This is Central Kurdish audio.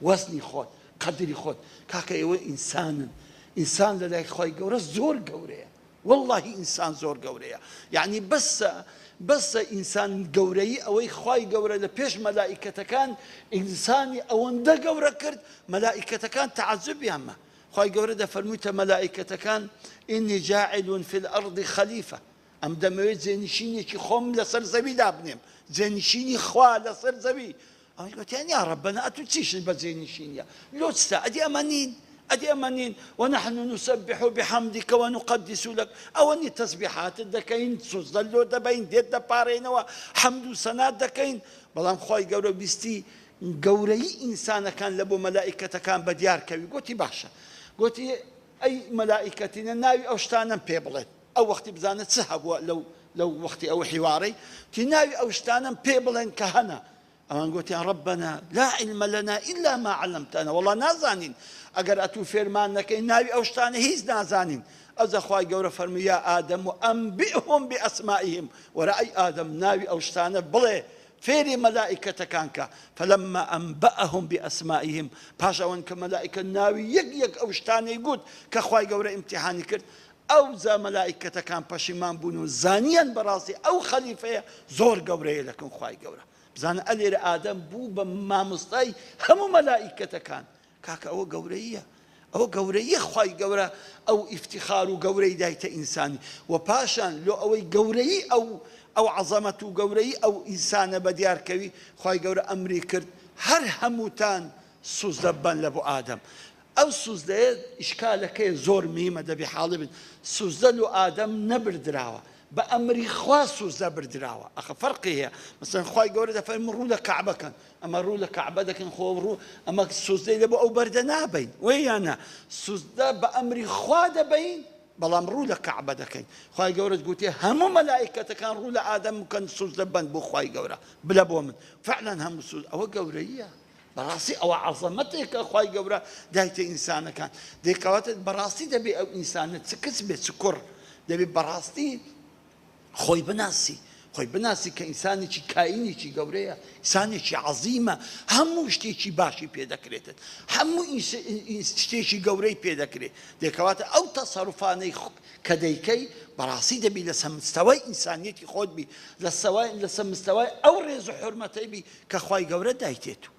وەزنی خۆت قەدری خۆت کاکە ئێوە ئینسانن ئینسان لە لای خۆی گەورە زۆر گەورەیە واللهی ئینسان زۆر گەورەیە یعنی بەسە ئینسان گەورەی ئەوەی خی گەورە لە پێش مەلائیکەتەکان ئینسانی ئەوەندە گەورە کرد مەلائیکەتەکان تەعەجوبیانمە خی گەورە دەفەرموویتە مەلائیکەتەکان ئینی جاعل فی الأرض خەلیفە ئەم دەمەوێت جێنشینێکی خۆم لەسەر زەویدا بنێم جێنشینی خوا لەسەر زەوی ئەوەی گوتیان یا ڕەبەنا ئەتو چیشن بە جێنشینیە لۆچتە ئەدی ئەمە نین أديمنين ونحن نسبح بحمدك ونقدس لك أوني تسبيحات دكين سوزلو دبين ديت دبارين وحمد وسنات دكين بلام خوي قورو بيستي قوري إنسان كان لبو ملائكة كان بديار كوي قوتي باشا قوتي أي ملائكتنا ناوي أوشتانا بيبلت أو وقت بزانت سحب لو وقتي أو حواري تناوي أوشتانا بيبلن كهنا أما قلت يا ربنا لا علم لنا إلا ما علمتنا والله نازانين أجر أتو فيرمان نكين ناوي أوشتاني هيز نازانين أذا خواي جورا فرمي يا آدم وأنبئهم بأسمائهم ورأي آدم ناوي أوشتاني بلي فيري ملائكة كانك فلما أنبأهم بأسمائهم باشا وانك ملائكة ناوي يق أوشتاني يقول كخواي جورا امتحاني كرت أو ذا ملائكة كان باشمان بونو زانيا براسي أو خليفة زور جورا لكن خواي جورا بزان ألير آدم بو بما مستي هم ملائكة كان كاكا أو قورية أو قورية خواي قورة أو افتخار قوري دايت إنساني وباشان لو أو قوري أو عظمة قوري أو إنسان بديار كوي خواي قورة أمري كرد هر هموتان سوزدبان لبو آدم أو سوزداد إشكالك زور ميمة دا بحالب سوزدلو آدم نبر دراوة بأمري خواصو زبر دراوة أخ فرقي هي مثلا خواي قوري دفع مروا لكعبة كان أما رو لكعبة كان خورو أما سوزدي لبو أو بردنا بين ويانا سوزدا بأمري خوا بين بلا مروا لكعبة كان خواي قوري تقولي هم ملائكة كان رو لآدم كان سوزدا بن بو خواي قوري بلا بومن فعلا هم سوز أو قورية براسي أو عظمتك خواي قوري دايت إنسان كان دي كوات براسي دبي أو إنسان تكسب سكر دبي براسي خوي بناسي كإنساني كائني قورية إنساني عظيمة همو شتيشي باشي بيدكريت همو شتيشي قوري بيدكريت ديكوات أو تصرفاني كديكي براسي دبي لسمستوى إنسانيتي خود بي لسمستوى أو ريز حرمتي بي كخواي قورة دايتيتو